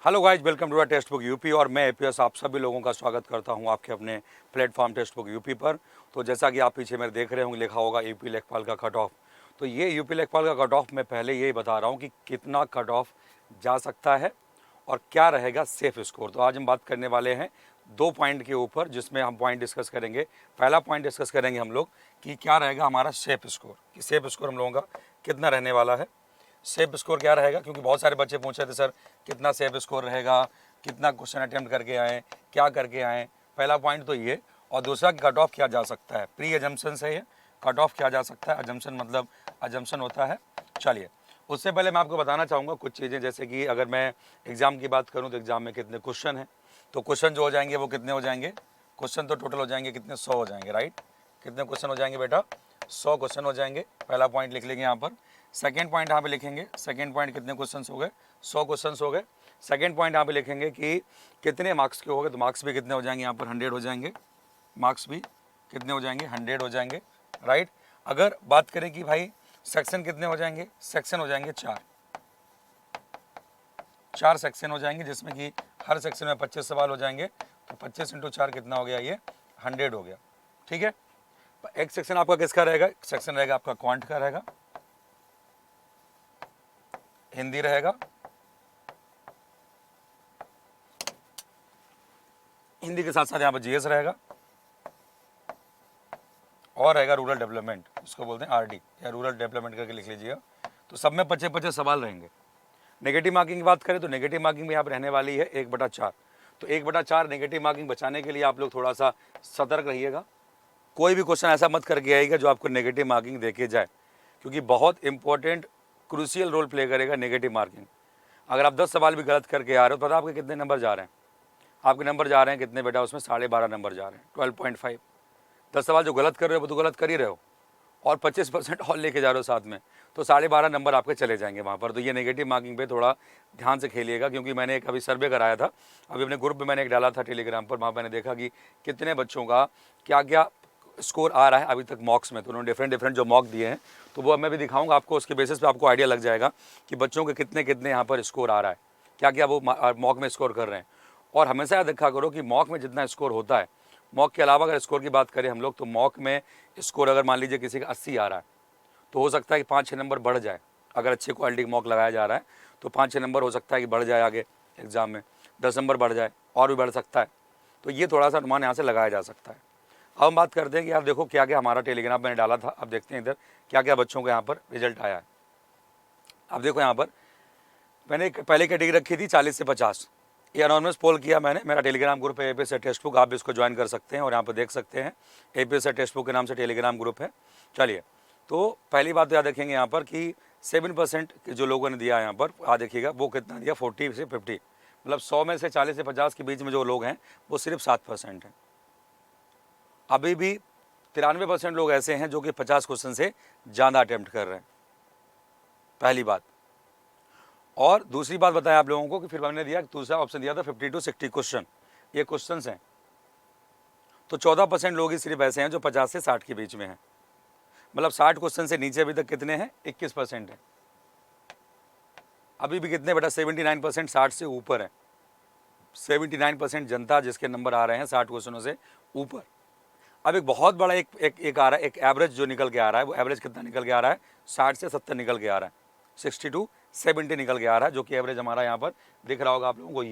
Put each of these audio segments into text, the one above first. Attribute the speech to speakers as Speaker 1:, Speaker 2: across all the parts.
Speaker 1: Hello guys, welcome to the text book UP और मैं APS आप सभी लोगों का स्वागत करता हूं आपके अपने प्लेटफॉर्म टेक्स्ट बुक यूपी पर। तो जैसा कि आप पीछे मेरे देख रहे होंगे, लिखा होगा यूपी लेखपाल का कट ऑफ। तो ये यूपी लेखपाल का कट ऑफ मैं पहले यही बता रहा हूं कि कितना कट ऑफ जा सकता है और क्या रहेगा सेफ स्कोर। तो आज हम बात करने वाले हैं 2 पॉइंट के ऊपर, जिसमें हम पॉइंट डिस्कस करेंगे। पहला पॉइंट डिस्कस करेंगे हम लोग कि क्या रहेगा हमारा सेफ स्कोर, कि सेफ स्कोर हम लोगों का कितना रहने वाला है, सेफ स्कोर क्या रहेगा। क्योंकि बहुत सारे बच्चे पूछ रहे थे सर कितना सेफ स्कोर रहेगा, कितना क्वेश्चन अटेम्प्ट करके आए, क्या करके आए। पहला पॉइंट तो ये, और दूसरा कि कट ऑफ किया जा सकता है। प्री एजम्पशन से ये कट ऑफ किया जा सकता है। एजम्पशन मतलब एजम्पशन होता है। चलिए, उससे पहले मैं आपको बताना चाहूँगा कुछ चीज़ें, जैसे कि अगर मैं एग्ज़ाम की बात करूँ तो एग्ज़ाम में कितने क्वेश्चन हैं। तो क्वेश्चन जो हो जाएंगे वो कितने हो जाएंगे, क्वेश्चन तो टोटल हो जाएंगे कितने, 100 हो जाएंगे। राइट, कितने क्वेश्चन हो जाएंगे बेटा, 100 क्वेश्चन हो जाएंगे। पहला पॉइंट लिख लेंगे यहाँ पर। सेकेंड पॉइंट यहाँ पे लिखेंगे, सेकेंड पॉइंट कितने क्वेश्चन हो गए, 100 क्वेश्चन हो गए। सेकेंड पॉइंट यहाँ पे लिखेंगे कि कितने मार्क्स के हो गए, तो मार्क्स भी कितने हो जाएंगे यहाँ पर, 100 हो जाएंगे। मार्क्स भी कितने हो जाएंगे, 100 हो जाएंगे। राइट, अगर बात करें कि भाई सेक्शन कितने हो जाएंगे, सेक्शन हो जाएंगे 4 सेक्शन हो जाएंगे, जिसमें कि हर सेक्शन में 25 सवाल हो जाएंगे। तो 25 × 4 कितना हो गया, ये 100 हो गया। ठीक है, एक सेक्शन आपका किसका रहेगा, सेक्शन रहेगा आपका क्वांट का रहेगा, हिंदी रहेगा, हिंदी के साथ साथ यहाँ पर जीएस रहेगा, और रहेगा रूरल डेवलपमेंट, इसको बोलते हैं आरडी या रूरल डेवलपमेंट करके लिख लीजिएगा। तो सब में 25-25 सवाल रहेंगे। नेगेटिव मार्किंग की बात करें तो नेगेटिव मार्किंग भी यहाँ पर रहने वाली है 1/4। तो 1/4 नेगेटिव मार्किंग बचाने के लिए आप लोग थोड़ा सा सतर्क रहिएगा। कोई भी क्वेश्चन ऐसा मत करके आइएगा जो आपको नेगेटिव मार्किंग देके जाए, क्योंकि बहुत इंपॉर्टेंट क्रूशियल रोल प्ले करेगा नेगेटिव मार्किंग। अगर आप 10 सवाल भी गलत करके आ रहे हो, पता आपके कितने नंबर जा रहे हैं, आपके नंबर जा रहे हैं कितने बेटा, उसमें 12.5 नंबर जा रहे हैं, 12.5। 10 सवाल जो गलत कर रहे हो वो तो गलत कर ही रहे हो, और 25% और लेके जा रहे हो साथ में, तो 12.5 नंबर आपके चले जाएंगे वहाँ पर। तो ये नेगेटिव मार्किंग पे थोड़ा ध्यान से खेलिएगा, क्योंकि मैंने एक अभी सर्वे कराया था, अभी अपने ग्रुप में मैंने एक डाला था टेलीग्राम पर, वहाँ मैंने देखा कि कितने बच्चों का क्या क्या स्कोर आ रहा है अभी तक मॉक्स में। तो उन्होंने डिफरेंट जो मॉक दिए हैं, तो वो मैं भी दिखाऊंगा आपको, उसके बेसिस पे आपको आइडिया लग जाएगा कि बच्चों के कितने कितने यहाँ पर स्कोर आ रहा है, क्या क्या वो मॉक में स्कोर कर रहे हैं। और हमेशा याद रखा करो कि मॉक में जितना स्कोर होता है, मॉक के अलावा अगर स्कोर की बात करें हम लोग, तो मॉक में स्कोर अगर मान लीजिए किसी का 80 आ रहा है, तो हो सकता है कि 5-6 नंबर बढ़ जाए। अगर अच्छी क्वालिटी का मॉक लगाया जा रहा है तो 5-6 नंबर हो सकता है कि बढ़ जाए आगे एग्जाम में, 10 नंबर बढ़ जाए, और भी बढ़ सकता है। तो ये थोड़ा सा अनुमान यहाँ से लगाया जा सकता है। अब हम बात करते हैं कि आप देखो क्या क्या हमारा टेलीग्राम मैंने डाला था। अब देखते हैं इधर क्या क्या बच्चों को यहाँ पर रिजल्ट आया है। अब देखो यहाँ पर मैंने पहले कैटेगरी रखी थी 40 से 50। ये अनोनिमस पोल किया मैंने, मेरा टेलीग्राम ग्रुप है एपीएस टेक्स्ट बुक, आप भी इसको ज्वाइन कर सकते हैं और यहाँ पर देख सकते हैं। एपीएस टेक्स्ट बुक के नाम से टेलीग्राम ग्रुप है। चलिए, तो पहली बात तो याद रखेंगे यहाँ पर कि 7% जो लोगों ने दिया यहाँ पर, आ देखिएगा वो कितना दिया, 40 से 50, मतलब 100 में से 40 से 50 के बीच में जो लोग हैं वो सिर्फ 7% हैं। अभी भी 93% लोग ऐसे हैं जो कि 50 क्वेश्चन से ज़्यादा अटेम्प्ट कर रहे हैं, पहली बात। और दूसरी बात बताया आप लोगों को कि फिर हमने दिया, दूसरा ऑप्शन दिया था 50 to 60 क्वेश्चन, ये क्वेश्चन हैं। तो 14% लोग ही सिर्फ ऐसे हैं जो 50 से 60 के बीच में हैं, मतलब 60 क्वेश्चन से नीचे अभी तक कितने हैं, 21% है। अभी भी कितने बेटा, 79% 60 से ऊपर है। 79% जनता जिसके नंबर आ रहे हैं 60 क्वेश्चनों से ऊपर। अब एक बहुत बड़ा एक आ रहा है, एक एवरेज जो निकल के आ रहा है, वो एवरेज कितना निकल के आ रहा है, 60 से 70 निकल के आ रहा है, 60 to 70 निकल के आ रहा है, जो कि एवरेज हमारा यहाँ पर दिख रहा होगा आप लोगों को।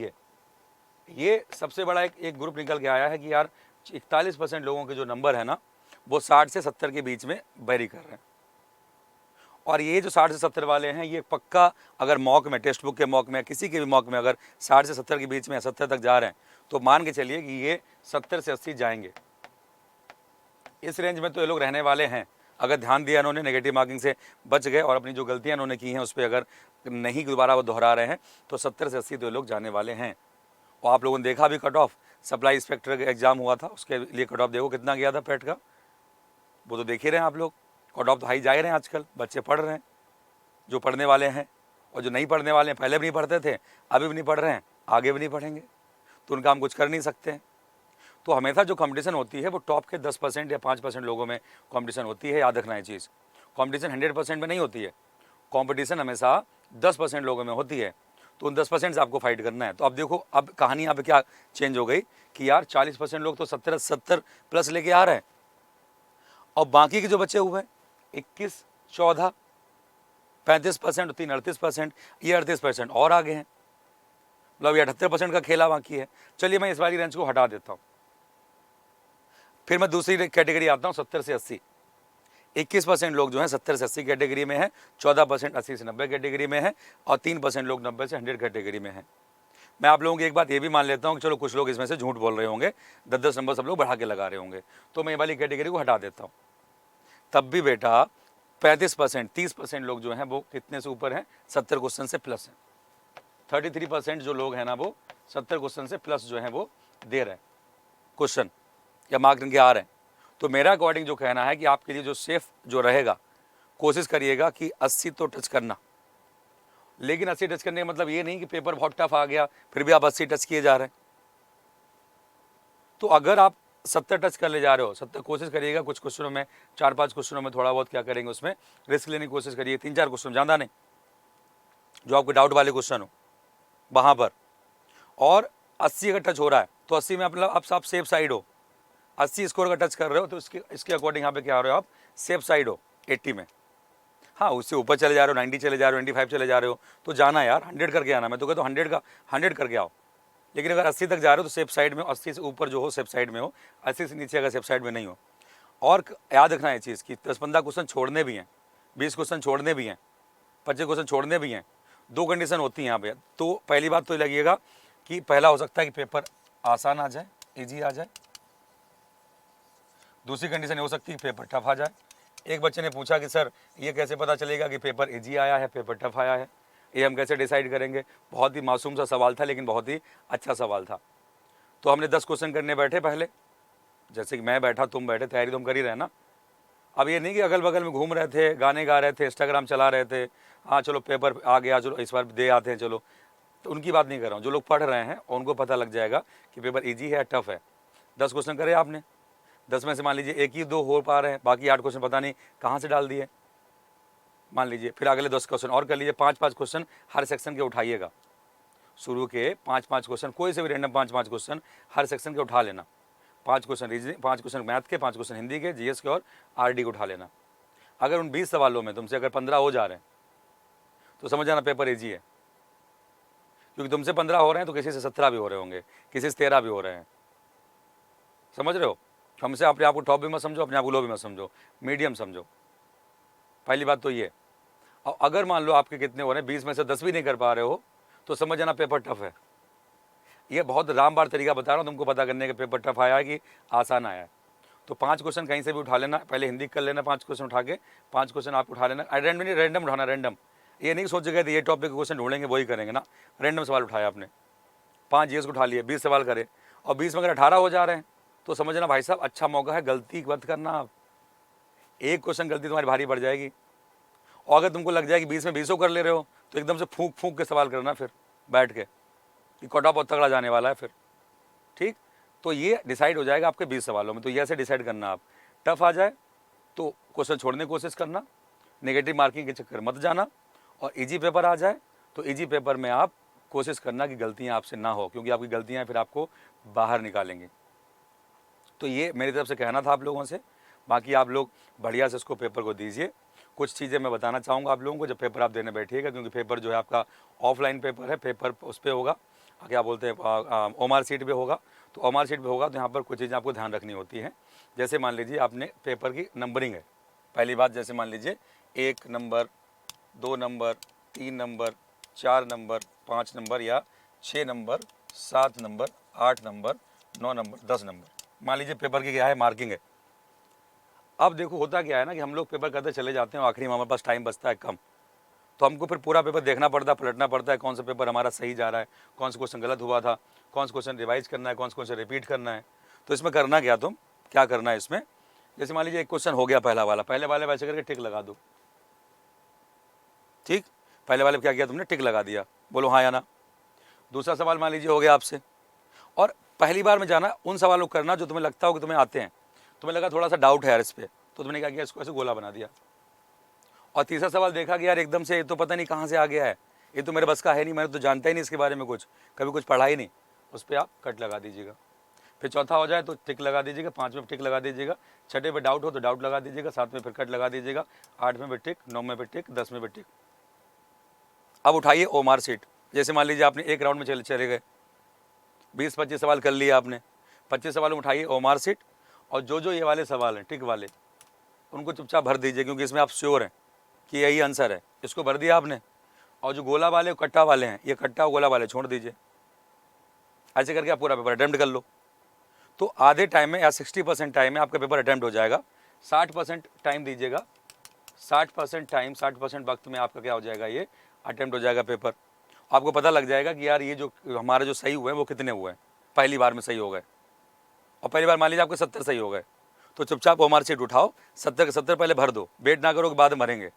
Speaker 1: ये सबसे बड़ा एक ग्रुप निकल के आया है कि यार 41% लोगों के जो नंबर है ना, वो 60 से 70 के बीच में वेरी कर रहे हैं। और ये जो 60 से 70 वाले हैं, ये पक्का अगर मॉक में, टेक्स्ट बुक के मॉक में, किसी के भी मॉक में अगर 60 से 70 के बीच में 70 तक जा रहे हैं, तो मान के चलिए कि ये 70 से 80 जाएंगे। इस रेंज में तो ये लोग रहने वाले हैं। अगर ध्यान दिया इन्होंने, नेगेटिव मार्किंग से बच गए और अपनी जो गलतियां इन्होंने की हैं उस पर अगर नहीं दोबारा वो दोहरा रहे हैं, तो 70 से 80 तो ये लोग जाने वाले हैं। और आप लोगों ने देखा भी कट ऑफ, सप्लाई इंस्पेक्टर का एग्जाम हुआ था, उसके लिए कट ऑफ देखो कितना गया था पेट का, वो तो देख ही रहे हैं आप लोग। कट ऑफ तो हाई जा रहे हैं आजकल, बच्चे पढ़ रहे हैं, जो पढ़ने वाले हैं, और जो नहीं पढ़ने वाले हैं, पहले भी नहीं पढ़ते थे, अभी भी नहीं पढ़ रहे हैं, आगे भी नहीं पढ़ेंगे, तो उनका हम कुछ कर नहीं सकते हैं। तो हमेशा जो कंपटीशन होती है वो टॉप के 10% या 5% लोगों में कंपटीशन होती है। याद रखना ये चीज़, कंपटीशन 100% में नहीं होती है, कंपटीशन हमेशा 10% लोगों में होती है। तो उन 10% से आपको फाइट करना है। तो अब देखो, अब कहानी यहाँ पे क्या चेंज हो गई कि यार 40% लोग तो 70 प्लस लेके आ रहे हैं, और बाकी के जो बचे हुए हैं 21, 14, 35% और 3 38%, ये 38% और आगे हैं, मतलब ये 78% का खेला बाकी है। चलिए मैं इस वाली रेंज को हटा देता हूँ, फिर मैं दूसरी कैटेगरी आता हूँ 70 से 80। 21% लोग जो हैं 70 से 80 कैटेगरी में है, 14% 80 से 90 कैटेगरी में है, और 3% लोग 90 से 100 कैटेगरी में है। मैं आप लोगों की एक बात ये भी मान लेता हूँ कि चलो कुछ लोग इसमें से झूठ बोल रहे होंगे, 10-10 नंबर सब लोग बढ़ा के लगा रहे होंगे, तो मैं ये वाली कैटेगरी को हटा देता हूँ। तब भी बेटा 35%, 30% लोग जो हैं वो कितने से ऊपर हैं, 70 क्वेश्चन से प्लस हैं। 33% जो लोग हैं ना वो 70 क्वेश्चन से प्लस जो हैं वो दे रहे हैं क्वेश्चन, या मार्क इनके आ रहे हैं। तो मेरा अकॉर्डिंग जो कहना है कि आपके लिए जो सेफ जो रहेगा, कोशिश करिएगा कि 80 तो टच करना। लेकिन 80 टच करने का मतलब ये नहीं कि पेपर बहुत टफ आ गया फिर भी आप 80 टच किए जा रहे हैं। तो अगर आप 70 टच कर ले जा रहे हो, 70 कोशिश करिएगा कुछ क्वेश्चनों में, 4-5 क्वेश्चनों में थोड़ा बहुत क्या करेंगे, उसमें रिस्क लेने की कोशिश करिए। 3-4 क्वेश्चन, ज़्यादा नहीं, जो आपको डाउट वाले क्वेश्चन हो वहाँ पर। और 80 अगर टच हो रहा है तो 80 में मतलब आप सेफ साइड हो। 80 स्कोर का टच कर रहे हो तो इसके अकॉर्डिंग यहाँ पे क्या हो रहे हो आप, सेफ साइड हो 80 में। हाँ, उससे ऊपर चले जा रहे हो, 90 चले जा रहे हो, 95 चले जा रहे हो, तो जाना यार 100 करके आना। मैं तो कहता हूँ 100 करके आओ। लेकिन अगर 80 तक जा रहे हो तो सेफ साइड में हो, 80 से ऊपर जो हो सेफ साइड में हो, 80 से नीचे अगर सेफ साइड में नहीं हो। और याद रखना ये चीज़ कि 10-15 क्वेश्चन छोड़ने भी हैं, 20 क्वेश्चन छोड़ने भी हैं, 25 क्वेश्चन छोड़ने भी हैं। 2 कंडीशन होती हैं यहाँ पे। तो पहली बात तो ये लगेगा कि पहला हो सकता है कि पेपर आसान आ जाए, ईजी आ जाए। दूसरी कंडीशन हो सकती है कि पेपर टफ आ जाए। एक बच्चे ने पूछा कि सर ये कैसे पता चलेगा कि पेपर ईजी आया है, पेपर टफ आया है, ये हम कैसे डिसाइड करेंगे। बहुत ही मासूम सा सवाल था, लेकिन बहुत ही अच्छा सवाल था। तो हमने 10 क्वेश्चन करने बैठे पहले, जैसे कि मैं बैठा, तुम बैठे, तैयारी तुम कर ही रहे ना। अब ये नहीं कि अगल बगल में घूम रहे थे, गाने गा रहे थे, इंस्टाग्राम चला रहे थे, हाँ चलो पेपर आ गया, चलो इस बार दे आते हैं चलो। तो उनकी बात नहीं कर रहा हूँ, जो लोग पढ़ रहे हैं उनको पता लग जाएगा कि पेपर ईजी है टफ है। 10 क्वेश्चन करे आपने, 10 में से मान लीजिए 1 ही 2 हो पा रहे हैं, बाकी 8 क्वेश्चन पता नहीं कहाँ से डाल दिए मान लीजिए। फिर अगले 10 क्वेश्चन और कर लीजिए, 5-5 क्वेश्चन हर सेक्शन के उठाइएगा। शुरू के 5-5 क्वेश्चन, कोई से भी रैंडम 5-5 क्वेश्चन हर सेक्शन के उठा लेना। 5 क्वेश्चन रीजनिंग, 5 क्वेश्चन मैथ के, 5 क्वेश्चन हिंदी के, जीएस के और आरडी को उठा लेना। अगर उन 20 सवालों में तुमसे अगर 15 हो जा रहे हैं तो समझ जाना पेपर ईजी है, क्योंकि तुमसे 15 हो रहे हैं तो किसी से 17 भी हो रहे होंगे, किसी से 13 भी हो रहे हैं। समझ रहे हो? हमसे अपने आप को टॉप भी मत समझो, अपने आप को लो भी मत समझो, मीडियम समझो। पहली बात तो ये। और अगर मान लो आपके कितने हो रहे हैं, 20 में से 10 भी नहीं कर पा रहे हो, तो समझ जाना पेपर टफ है। ये बहुत रामबाण तरीका बता रहा हूँ तुमको पता करने के, पेपर टफ आया है कि आसान आया है। तो 5 क्वेश्चन कहीं से भी उठा लेना, पहले हिंदी कर लेना, 5 क्वेश्चन उठा के 5 क्वेश्चन आप उठा लेना। रैंडम उठाना, रैंडम। ये नहीं सोचेगा ये टॉपिक के क्वेश्चन ढूंढेंगे वही करेंगे ना, रैंडम सवाल उठाया आपने, 5 जीएस को उठा लिए, 20 सवाल करे, और 20 में अगर 18 हो जा रहे हैं तो समझना भाई साहब अच्छा मौका है, गलती मत करना आप। एक क्वेश्चन गलती तुम्हारी भारी पड़ जाएगी। और अगर तुमको लग जाएगी 20 में 20 कर ले रहे हो तो एकदम से फूंक फूंक के सवाल करना फिर बैठ के, कि कट ऑफ बहुत तगड़ा जाने वाला है फिर। ठीक, तो ये डिसाइड हो जाएगा आपके 20 सवालों में। तो ये ऐसे डिसाइड करना आप, टफ आ जाए तो क्वेश्चन छोड़ने की कोशिश करना, नेगेटिव मार्किंग के चक्कर मत जाना, और इजी पेपर आ जाए तो इजी पेपर में आप कोशिश करना कि गलतियां आपसे ना हो, क्योंकि आपकी गलतियां फिर आपको बाहर निकालेंगी। तो ये मेरी तरफ से कहना था आप लोगों से। बाकी आप लोग बढ़िया से इसको पेपर को दीजिए। कुछ चीज़ें मैं बताना चाहूँगा आप लोगों को जब पेपर आप देने बैठिएगा, क्योंकि पेपर जो है आपका ऑफलाइन पेपर है, पेपर उस पर होगा, क्या बोलते हैं ओमार सीट पे होगा। तो ओमार सीट पे होगा तो यहाँ पर कुछ चीज़ें आपको ध्यान रखनी होती हैं। जैसे मान लीजिए आपने पेपर की नंबरिंग है, पहली बात, जैसे मान लीजिए 1 number, 2 number, 3 number, 4 number, 5 number, या 6 number, 7 number, 8 number, 9 number, 10 number, मान लीजिए पेपर की क्या है मार्किंग है। अब देखो होता क्या है ना कि हम लोग पेपर करते चले जाते हैं, आखिरी में हमारे पास टाइम बचता है कम, तो हमको फिर पूरा पेपर देखना पड़ता है, पलटना पड़ता है, कौन सा पेपर हमारा सही जा रहा है, कौन सा क्वेश्चन गलत हुआ था, कौन सा क्वेश्चन रिवाइज करना है, कौन सा क्वेश्चन रिपीट करना है। तो इसमें करना क्या, तुम क्या करना है इसमें, जैसे मान लीजिए एक क्वेश्चन हो गया पहला वाला, पहले वाले वैसे करके टिक लगा दो। ठीक, पहले वाले क्या किया तुमने, टिक लगा दिया, बोलो हाँ या ना। दूसरा सवाल मान लीजिए हो गया आपसे, और पहली बार में जाना उन सवालों को करना जो तुम्हें लगता हो कि तुम्हें आते हैं, तुम्हें लगा थोड़ा सा डाउट है यार इस पर, तो तुमने क्या किया, इसको ऐसे गोला बना दिया। और तीसरा सवाल देखा कि यार एकदम से तो पता नहीं कहाँ से आ गया है, ये तो मेरे बस का है नहीं, मैंने तो जानता ही नहीं इसके बारे में कुछ, कभी कुछ पढ़ा ही नहीं, उस पर आप कट लगा दीजिएगा। फिर चौथा हो जाए तो टिक लगा दीजिएगा, 5 में टिक लगा दीजिएगा, छठे पे डाउट हो तो डाउट लगा दीजिएगा, 7 में फिर कट लगा दीजिएगा, 8 में भी टिक, 9 में भी टिक, 10 में भी टिक। अब उठाइए ओमार सीट। जैसे मान लीजिए आपने एक राउंड में चले गए, 20-25 सवाल कर लिए आपने, 25 सवाल में उठाइए ओमार सीट, और जो ये वाले सवाल हैं टिक वाले, उनको चुपचाप भर दीजिए, क्योंकि इसमें आप श्योर हैं कि यही आंसर है। इसको भर दिया आपने, और जो गोला वाले कट्टा वाले हैं, ये कट्टा और गोला वाले छोड़ दीजिए। ऐसे करके आप पूरा पेपर अटेम्प्ट कर लो। तो आधे टाइम में या 60% टाइम में आपका पेपर अटेम्प्ट हो जाएगा। 60% टाइम दीजिएगा, 60% टाइम, 60% वक्त में आपका क्या हो जाएगा, ये अटेम्प्ट हो जाएगा पेपर। आपको पता लग जाएगा कि यार ये जो हमारे जो सही हुए हैं वो कितने हुए हैं, पहली बार में सही हो गए। और पहली बार मान लीजिए आपके 70 सही हो गए, तो चुपचाप ओमार सीट उठाओ, 70 के 70 पहले भर दो, वेट ना करो कि बाद में भरेंगे।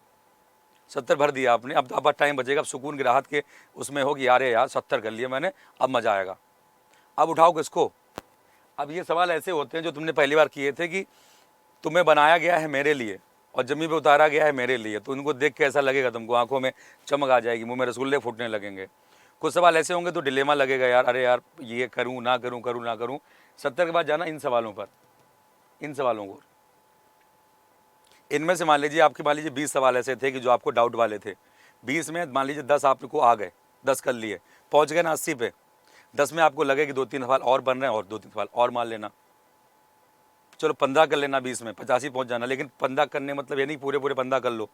Speaker 1: 70 भर दिया आपने, अब तो आपका टाइम बचेगा, अब सुकून की राहत के उसमें हो कि यार 70 कर लिए मैंने, अब मज़ा आएगा। अब उठाओ किसको, अब ये सवाल ऐसे होते हैं जो तुमने पहली बार किए थे कि तुम्हें बनाया गया है मेरे लिए और ज़मीन पे उतारा गया है मेरे लिए, तो उनको देख के ऐसा लगेगा तुमको, आंखों में चमक आ जाएगी, मुंह में रसगुल्ले फूटने लगेंगे। कुछ सवाल ऐसे होंगे तो डिलेमा लगेगा, यार अरे यार ये करूँ ना करूँ, करूँ ना करूँ। 70 के बाद जाना इन सवालों पर, इन सवालों को। इनमें से मान लीजिए आपके, मान लीजिए 20 सवाल ऐसे थे कि जो आपको डाउट वाले थे, 20 में मान लीजिए 10 आपको आ गए, 10 कर लिए, पहुँच गए ना 80 पे, 10 में आपको लगे कि 2-3 सवाल और बन रहे हैं और 2-3 सवाल और मान लेना, चलो 15 कर लेना, 20 में 85 पहुँच जाना। लेकिन 15 करने मतलब ये नहीं पूरे 15 कर लो,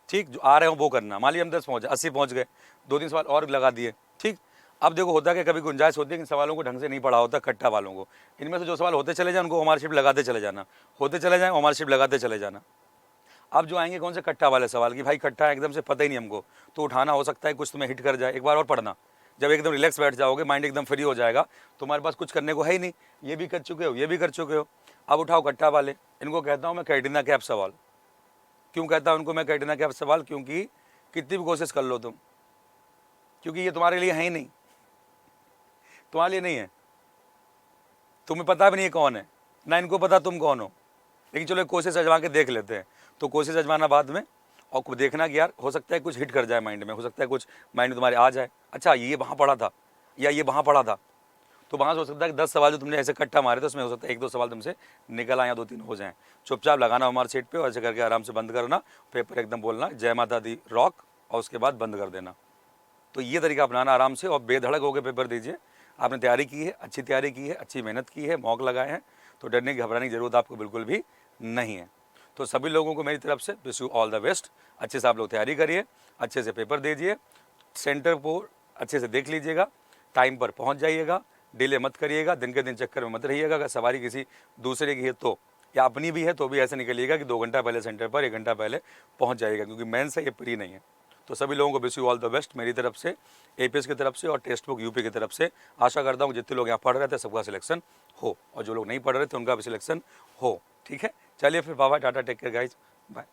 Speaker 1: ठीक, जो आ रहे हो वो करना। मान लीजिए हम 10 पहुँचे, 80 पहुँच गए, 2-3 सवाल और लगा दिए, ठीक। अब देखो होता है कि कभी गुंजाइश होती है कि सवालों को ढंग से नहीं पढ़ा होता कट्टा वालों को, इनमें से जो सवाल होते चले जाए उनको ओमार शीट लगाते चले जाना, होते चले जाएँ ओमार शीट लगाते चले जाना। अब जो आएंगे कौन से कट्टा वाले सवाल कि भाई कट्टा एकदम से पता ही नहीं हमको, तो उठाना हो सकता है कुछ तुम्हें हिट कर जाए, एक बार और पढ़ना। जब एकदम रिलैक्स बैठ जाओगे, माइंड एकदम फ्री हो जाएगा, तुम्हारे पास कुछ करने को है ही नहीं, ये भी कर चुके हो, ये भी कर चुके हो। अब उठाओ कट्टा वाले, इनको कहता हूँ मैं कैटरीना कैफ सवाल। क्यों कहता हूँ उनको मैं कैटरीना कैफ सवाल, क्योंकि कितनी भी कोशिश कर लो तुम, क्योंकि ये तुम्हारे लिए है ही नहीं, तुम्हारे लिए नहीं है, तुम्हें पता भी नहीं कौन है, ना इनको पता तुम कौन हो। लेकिन चलो एक कोशिश आजमा के देख लेते हैं। तो कोशिश आजमाना बाद में, और देखना कि यार हो सकता है कुछ हिट कर जाए माइंड में, हो सकता है कुछ माइंड में तुम्हारे आ जाए, अच्छा ये वहाँ पढ़ा था या ये वहाँ पढ़ा था, तो वहाँ से हो सकता है कि 10 सवाल जो तुमने ऐसे कट्टा मारे थे उसमें हो सकता है 1-2 सवाल तुमसे निकल आए या 2-3 हो जाएं। चुपचाप लगाना हमारे सीट पे और ऐसे करके आराम से बंद करना, पेपर एकदम बोलना जय माता दी रॉक, और उसके बाद बंद कर देना। तो ये तरीका अपनाना आराम से, और बेधड़क होकर पेपर दीजिए। आपने तैयारी की है, अच्छी तैयारी की है, अच्छी मेहनत की है, मौक लगाए हैं, तो डरने की घबराने की ज़रूरत आपको बिल्कुल भी नहीं है। तो सभी लोगों को मेरी तरफ से wish you all the best. अच्छे से आप लोग तैयारी करिए, अच्छे से पेपर दीजिए, सेंटर को अच्छे से देख लीजिएगा, टाइम पर पहुंच जाइएगा, डिले मत करिएगा, दिन के दिन चक्कर में मत रहिएगा। अगर सवारी किसी दूसरे की है तो, या अपनी भी है तो भी ऐसे निकलिएगा कि 2 घंटा पहले सेंटर पर, 1 घंटा पहले पहुंच जाइएगा, क्योंकि मेन से ये प्री नहीं है। तो सभी लोगों को wish you all the best मेरी तरफ से, एपीएस की तरफ से और टेक्स्ट बुक यूपी की तरफ से। आशा करता हूँ जितने लोग यहाँ पढ़ रहे थे सबका सिलेक्शन हो, और जो लोग नहीं पढ़ रहे थे उनका भी सिलेक्शन हो, ठीक है। चलिए फिर बाबा, tata, take care guys, bye.